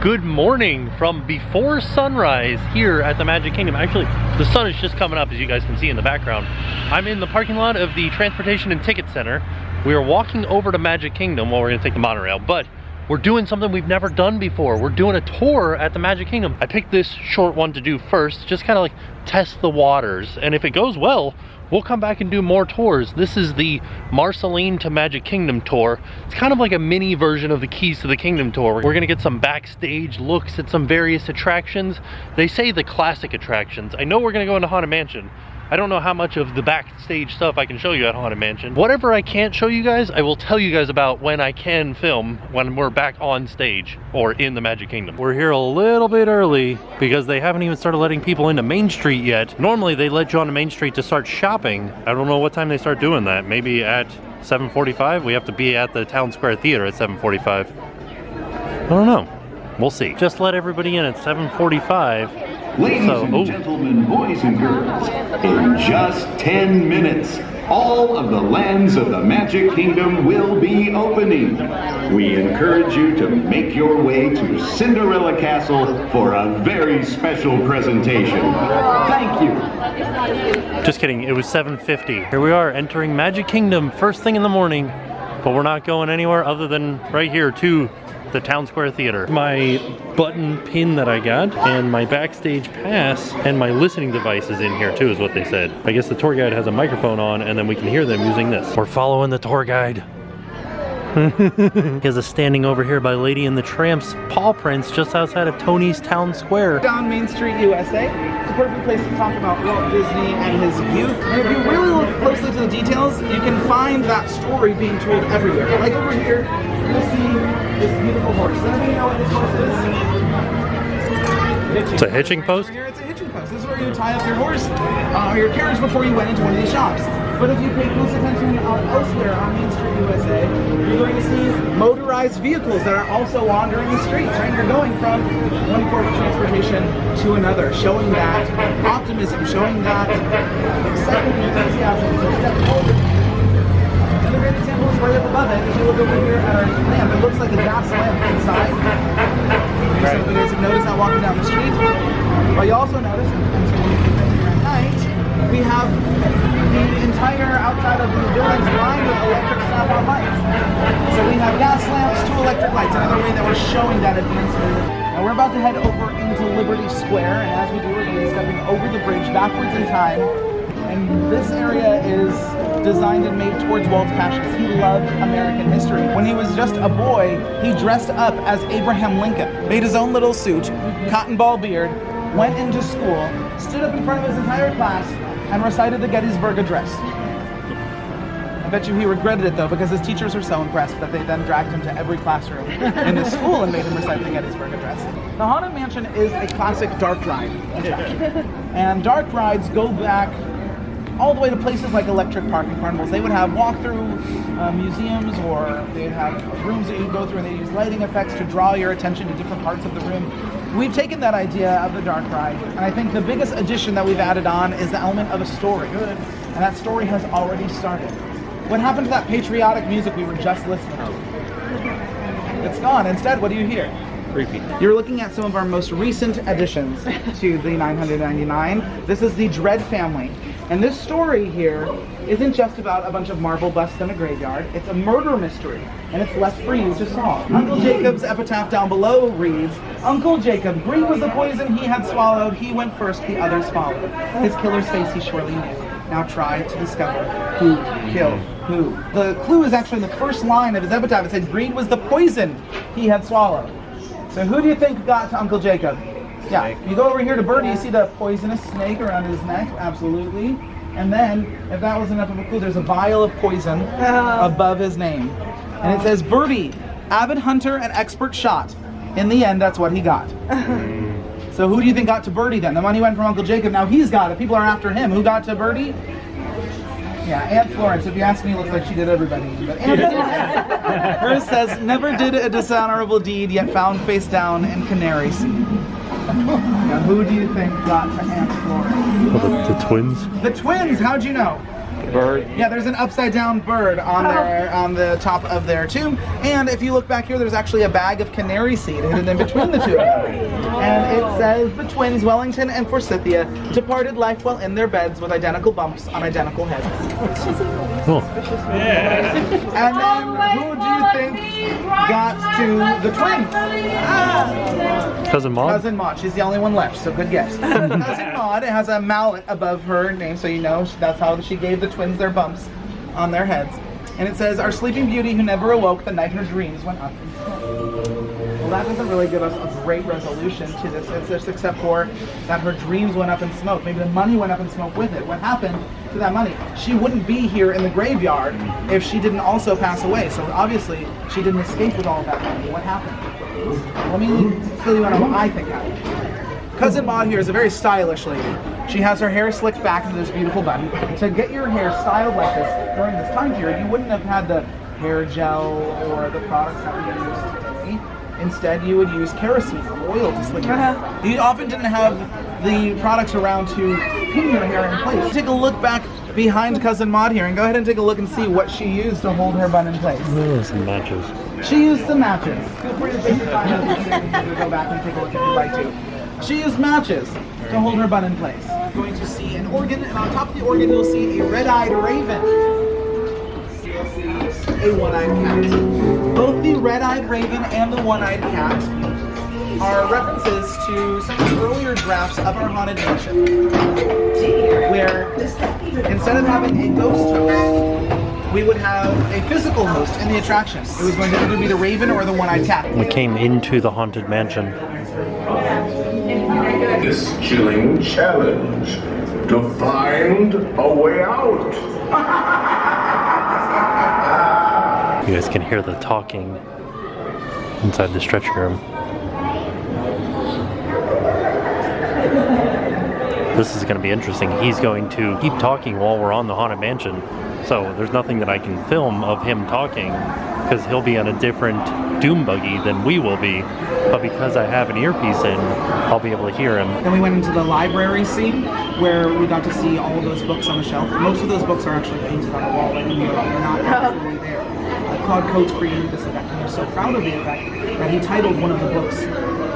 Good morning from before sunrise here at the Magic Kingdom. Actually, the sun is just coming up, as you guys can see in the background. I'm in the parking lot of the Transportation and Ticket Center. We are walking over to Magic Kingdom. Well, we're gonna take the monorail, but we're doing something we've never done before. We're doing a tour at the Magic Kingdom. I picked this short one to do first, just kind of like test the waters. And if it goes well, we'll come back and do more tours. This is the Marceline to Magic Kingdom tour. It's kind of like a mini version of the Keys to the Kingdom tour. We're gonna get some backstage looks at some various attractions. They say the classic attractions. I know we're gonna go into Haunted Mansion. I don't know how much of the backstage stuff I can show you at Haunted Mansion. Whatever I can't show you guys, I will tell you guys about when I can film, when we're back on stage or in the Magic Kingdom. We're here a little bit early because they haven't even started letting people into Main Street yet. Normally they let you onto Main Street to start shopping. I don't know what time they start doing that. Maybe at 7:45? We have to be at the Town Square Theater at 7:45. I don't know. We'll see. Just let everybody in at 7:45. Ladies and gentlemen, boys and girls, in just 10 minutes, all of the lands of the Magic Kingdom will be opening. We encourage you to make your way to Cinderella Castle for a very special presentation. Thank you. Just kidding, it was 7:50. Here we are entering Magic Kingdom first thing in the morning, but we're not going anywhere other than right here to the Town Square Theater. My button pin that I got and my backstage pass and my listening device is in here too, is what they said. I guess the tour guide has a microphone on and then we can hear them using this. We're following the tour guide. He has a standing over here by Lady and the Tramp's paw prints just outside of Tony's Town Square. Down Main Street, USA. It's a perfect place to talk about Walt Disney and his youth. And if you really look closely to the details, you can find that story being told everywhere. Like over here, you'll see this beautiful horse. Does anybody know what this horse is? It's a hitching post? Here, it's a hitching post. This is where you tie up your horse or your carriage before you went into one of these shops. But if you pay close attention elsewhere on Main Street, USA, you're going to see motorized vehicles that are also wandering the streets, right? You're going from one form of transportation to another, showing that optimism, showing that excitement and enthusiasm to step forward. Another great example is right up above it. If you look over here at our lamp, it looks like a gas lamp inside. Some of you guys have noticed that walking down the street. But you also notice, at night, we have the entire outside of the buildings lined with electric snap-on lights. So we have gas lamps, 2 electric lights, another way that we're showing that advancement. Now we're about to head over into Liberty Square, and as we do, we're going to be stepping over the bridge backwards in time. And this area is designed and made towards Walt's passions. He loved American history. When he was just a boy, he dressed up as Abraham Lincoln, made his own little suit, cotton ball beard, went into school, stood up in front of his entire class, and recited the Gettysburg Address. I bet you he regretted it though, because his teachers were so impressed that they then dragged him to every classroom in the school and made him recite the Gettysburg Address. The Haunted Mansion is a classic dark ride attraction. And dark rides go back all the way to places like Electric Park and carnivals. They would have walkthrough museums, or they'd have rooms that you go through and they use lighting effects to draw your attention to different parts of the room. We've taken that idea of the dark ride, and I think the biggest addition that we've added on is the element of a story. And that story has already started. What happened to that patriotic music we were just listening to? It's gone. Instead, what do you hear? Creepy. You're looking at some of our most recent additions to the 999. This is the Dread family. And this story here isn't just about a bunch of marble busts in a graveyard. It's a murder mystery, and it's left for you to solve. Uncle Jacob's epitaph down below reads, Uncle Jacob, green was the poison he had swallowed. He went first, the others followed. His killer's face he surely knew. Now try to discover who killed who. The clue is actually in the first line of his epitaph. It said, greed was the poison he had swallowed. So who do you think got to Uncle Jacob? Yeah, you go over here to Birdie, you see the poisonous snake around his neck, absolutely. And then, if that was enough of a clue, there's a vial of poison above his name. And it says, Birdie, avid hunter and expert shot. In the end, that's what he got. So who do you think got to Birdie then? The money went from Uncle Jacob, now he's got it. People are after him. Who got to Birdie? Yeah, Aunt Florence. If you ask me, it looks like she did everybody. But Aunt Florence, hers says, never did a dishonorable deed, yet found face down in Canary Seed. Now, who do you think got to Aunt Florence? The twins? The twins, how'd you know? Bird. Yeah, there's an upside down bird on the top of their tomb. And if you look back here, there's actually a bag of canary seed hidden in between the two of them. And it says the twins, Wellington and Forsythia, departed life while in their beds with identical bumps on identical heads. Cool. Yeah. And then who do you think got to the twins? Cousin Maud? Cousin Maud. She's the only one left, so good guess. Cousin Maud has a mallet above her name, so you know that's how she gave the twins their bumps on their heads. And it says, our sleeping beauty who never awoke the night her dreams went up in smoke. Well, that doesn't really give us a great resolution to this. It's just except for that her dreams went up in smoke. Maybe the money went up in smoke with it. What happened to that money? She wouldn't be here in the graveyard if she didn't also pass away. So obviously, she didn't escape with all of that money. What happened? Let me fill you in on what I think happened. Cousin Maud here is a very stylish lady. She has her hair slicked back into this beautiful bun. To get your hair styled like this during this time period, you wouldn't have had the hair gel or the products that we use today. Instead, you would use kerosene or oil to slick your hair. You often didn't have the products around to pin your hair in place. Take a look back behind Cousin Maud here and go ahead and take a look and see what she used to hold her bun in place. Some matches. She used some matches. Feel free to take your time to go back and take a look if you'd like to. She used matches to hold her bun in place. You're going to see an organ, and on top of the organ you'll see a red-eyed raven. You'll see a one-eyed cat. Both the red-eyed raven and the one-eyed cat are references to some of the earlier drafts of our Haunted Mansion, where instead of having a ghost host, we would have a physical host in the attraction. It was going to either be the raven or the one-eyed cat. We came into the Haunted Mansion. This chilling challenge to find a way out. You guys can hear the talking inside the stretching room. This is going to be interesting. He's going to keep talking while we're on the Haunted Mansion. So there's nothing that I can film of him talking because he'll be on a different doom buggy than we will be. But because I have an earpiece in, I'll be able to hear him. Then we went into the library scene where we got to see all of those books on the shelf. Most of those books are actually painted on the wall right in the middle. They're not actually there. Claude Coates created this effect, and we're so proud of the effect that he titled one of the books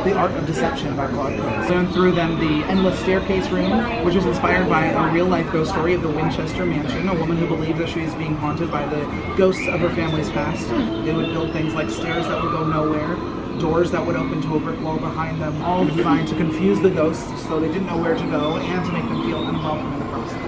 The Art of Deception by Claude Coates. Going through them the Endless Staircase Room, which was inspired by a real-life ghost story of the Winchester Mansion, a woman who believed that she was being haunted by the ghosts of her family's past. They would build things like stairs that would go nowhere, doors that would open to a brick wall behind them, all designed to confuse the ghosts so they didn't know where to go and to make them feel unwelcome in the process.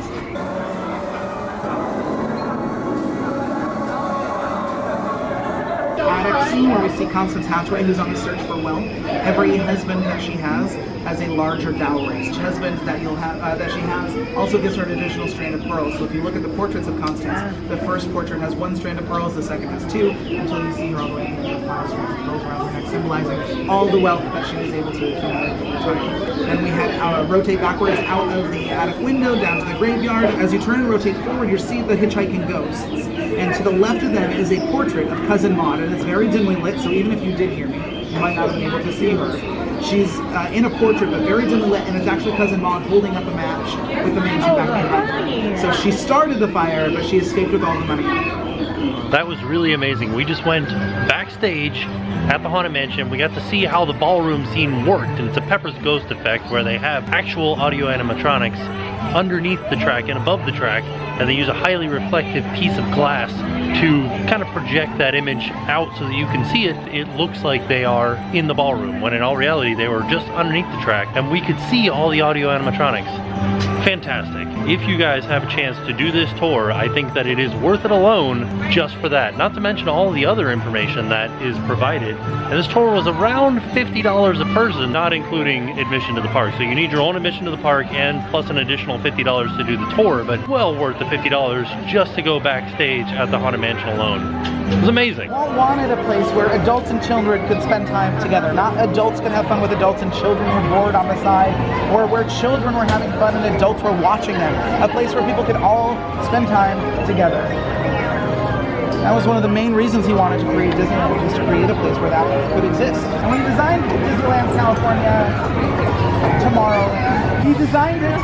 Attic scene where we see Constance Hatchway, who's on the search for wealth. Every husband that she has a larger dowry. Each husband that she has also gives her an additional strand of pearls. So if you look at the portraits of Constance, the first portrait has one strand of pearls, the second has two, until you see her all the way in the 5 strands of pearls around her neck, symbolizing all the wealth that she was able to accumulate over time. Then we had rotate backwards out of the attic window down to the graveyard. As you turn and rotate forward, you see the hitchhiking ghosts. And to the left of them is a portrait of Cousin Maud, and it's very dimly lit, so even if you did hear me, you might not be able to see her. She's in a portrait, but very dimly lit, and it's actually Cousin Maud holding up a match with the mansion back behind her. So she started the fire, but she escaped with all the money. That was really amazing. We just went backstage at the Haunted Mansion. We got to see how the ballroom scene worked, and it's a Pepper's Ghost effect where they have actual audio animatronics underneath the track and above the track, and they use a highly reflective piece of glass to kind of project that image out so that you can see it. It looks like they are in the ballroom, when in all reality they were just underneath the track, and we could see all the audio animatronics. Fantastic. If you guys have a chance to do this tour, I think that it is worth it alone just for that. Not to mention all the other information that is provided. And this tour was around $50 a person, not including admission to the park. So you need your own admission to the park and plus an additional $50 to do the tour, but well worth the $50 just to go backstage at the Haunted Mansion alone. It was amazing. Walt wanted a place where adults and children could spend time together. Not adults could have fun with adults and children were bored on the side, or where children were having fun and adults were watching them. A place where people could all spend time together. That was one of the main reasons he wanted to create Disneyland, was to create a place where that could exist. And when he designed Disneyland California, Tomorrowland. He designed it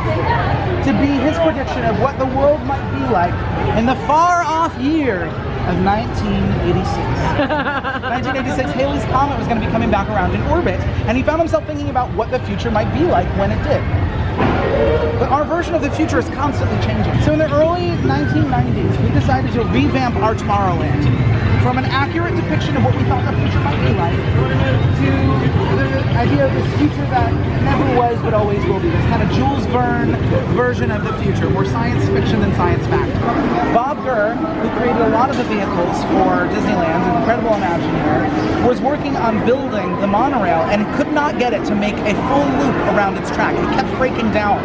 to be his prediction of what the world might be like in the far-off year of 1986. 1986, Halley's Comet was going to be coming back around in orbit, and he found himself thinking about what the future might be like when it did. But our version of the future is constantly changing. So in the early 1990s, we decided to revamp our Tomorrowland from an accurate depiction of what we thought the future might be like to the idea of this future that never was but always will be. This kind of Jules Verne version of the future, more science fiction than science fact. Bob Gurr, who created a lot of the vehicles for Disneyland, an incredible Imagineer, was working on building the monorail and could not get it to make a full loop around its track. It kept breaking down.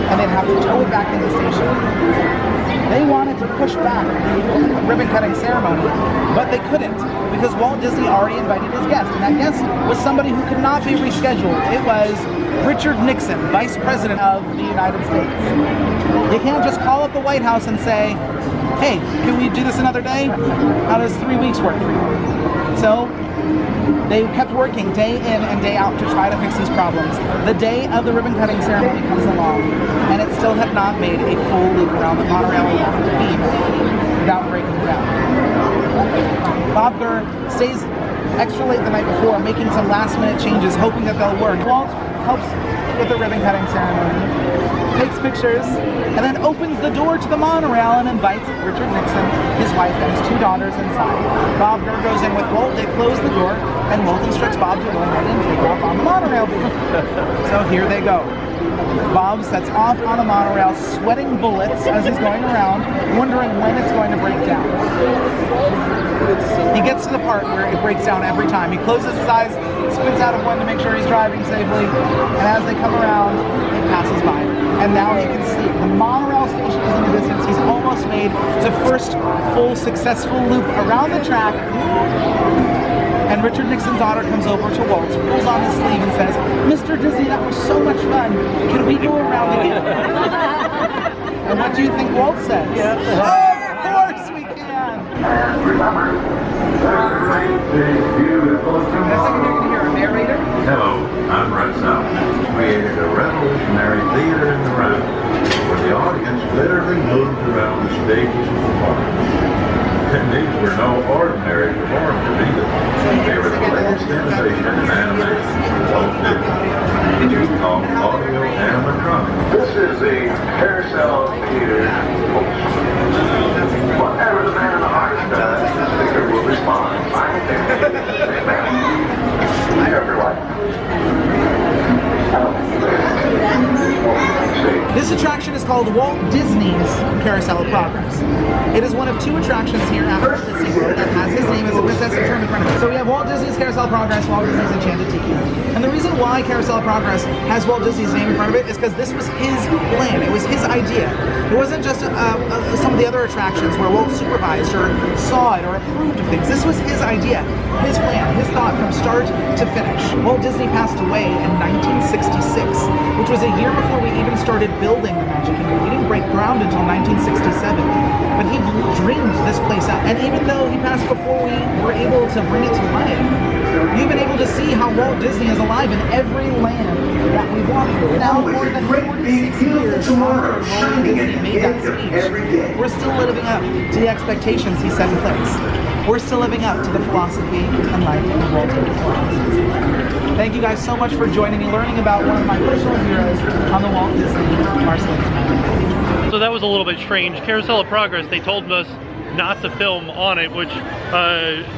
And they'd have to tow it back into the station. They wanted to push back the ribbon-cutting ceremony, but they couldn't because Walt Disney already invited his guest, and that guest was somebody who could not be rescheduled. It was Richard Nixon, Vice President of the United States. You can't just call up the White House and say, hey, can we do this another day? How does 3 weeks work for you? So they kept working day in and day out to try to fix these problems. The day of the ribbon-cutting ceremony comes along, and it still had not made a full loop around the monorail beam without breaking down. Bob Gurr stays extra late the night before, making some last-minute changes, hoping that they'll work. Walt helps with the ribbon-cutting ceremony, takes pictures, and then opens the door to the monorail and invites Richard Nixon, his wife, and his 2 daughters inside. Bob Gurr goes in with Walt, they close the door, and Walt instructs Bob to go ahead and take off on the monorail beam. So here they go. Bob sets off on the monorail, sweating bullets as he's going around, wondering when it's going to break down. He gets to the part where it breaks down every time. He closes his eyes, squints out of one to make sure he's driving safely, and as they come around, it passes by. And now he can see the monorail station is in the distance. He's almost made the first full successful loop around the track. And Richard Nixon's daughter comes over to Walt, pulls on his sleeve and says, Mr. Disney, that was so much fun. Can we go around again? And what do you think Walt says? Yeah. Of course we can! And remember, Thursday is beautiful tomorrow. You're a narrator? Hello, I'm Russ South. Created a revolutionary theater in the round, where the audience literally moved around the stages of the park. And these were no ordinary performers either. They were the latest innovation in animation. It's called audio animatronics. This is the Carousel Theater. Whatever the man in the heart does, the figure will respond. Amen. Everyone. This attraction is called Walt Disney's Carousel of Progress. It is one of 2 attractions here at Walt Disney World that has his name as a princess term in front of it. So we have Walt Disney's Carousel of Progress, Walt Disney's Enchanted Tiki. And the reason why Carousel of Progress has Walt Disney's name in front of it is because this was his plan. It was his idea. It wasn't just some of the other attractions where Walt supervised or saw it or approved of things. This was his idea, his plan, his thought from start to finish. Walt Disney passed away in 1966, which was a year before we even started building the Magic Kingdom. We didn't break ground until 1967, but he dreamed this place up. And even though he passed before we were able to bring it to life, you've been able to see how Walt Disney is alive in every land that we walk through. Now, more than 46 years after Walt Disney made that speech, we're still living up to the expectations he set in place. We're still living up to the philosophy and life of Walt Disney. Thank you guys so much for joining me, learning about one of my personal heroes on the Walt Disney Marceline. So that was a little bit strange. Carousel of Progress, they told us not to film on it, which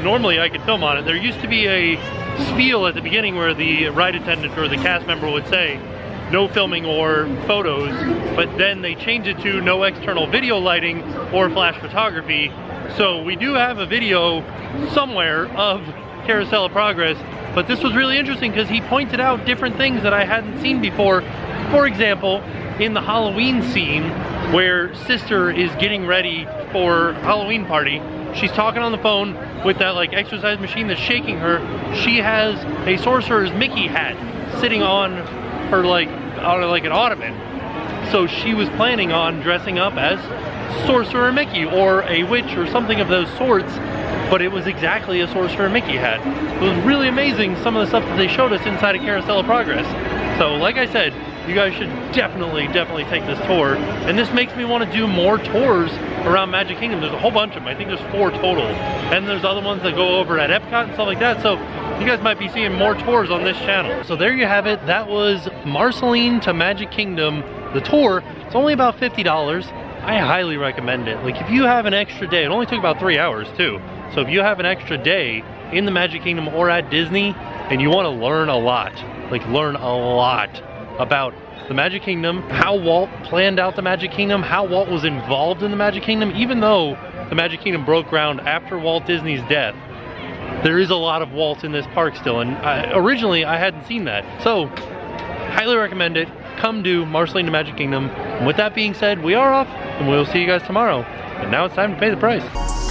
normally I could film on it. There used to be a spiel at the beginning where the ride attendant or the cast member would say, no filming or photos, but then they changed it to no external video lighting or flash photography. So we do have a video somewhere of Carousel of Progress, but this was really interesting because he pointed out different things that I hadn't seen before. For example, in the Halloween scene where Sister is getting ready for Halloween party, she's talking on the phone with that like exercise machine that's shaking her. She has a Sorcerer's Mickey hat sitting on her like an ottoman. So she was planning on dressing up as Sorcerer Mickey or a witch or something of those sorts but it was exactly a Sorcerer Mickey hat. It was really amazing, some of the stuff that they showed us inside of Carousel of Progress. So like I said, you guys should definitely take this tour, and this makes me want to do more tours around Magic Kingdom. There's a whole bunch of them. I think there's 4 total, and there's other ones that go over at Epcot and stuff like that, so you guys might be seeing more tours on this channel. So there you have it. That was Marceline to Magic Kingdom, the tour. It's only about $50. I highly recommend it. Like, if you have an extra day, it only took about 3 hours too, so if you have an extra day in the Magic Kingdom or at Disney and you want to learn a lot, like learn a lot about the Magic Kingdom, how Walt planned out the Magic Kingdom, how Walt was involved in the Magic Kingdom, even though the Magic Kingdom broke ground after Walt Disney's death, there is a lot of Walt in this park still, and originally I hadn't seen that. So, highly recommend it. Come do Marceline to Magic Kingdom. And with that being said, we are off, and we'll see you guys tomorrow. And now it's time to pay the price.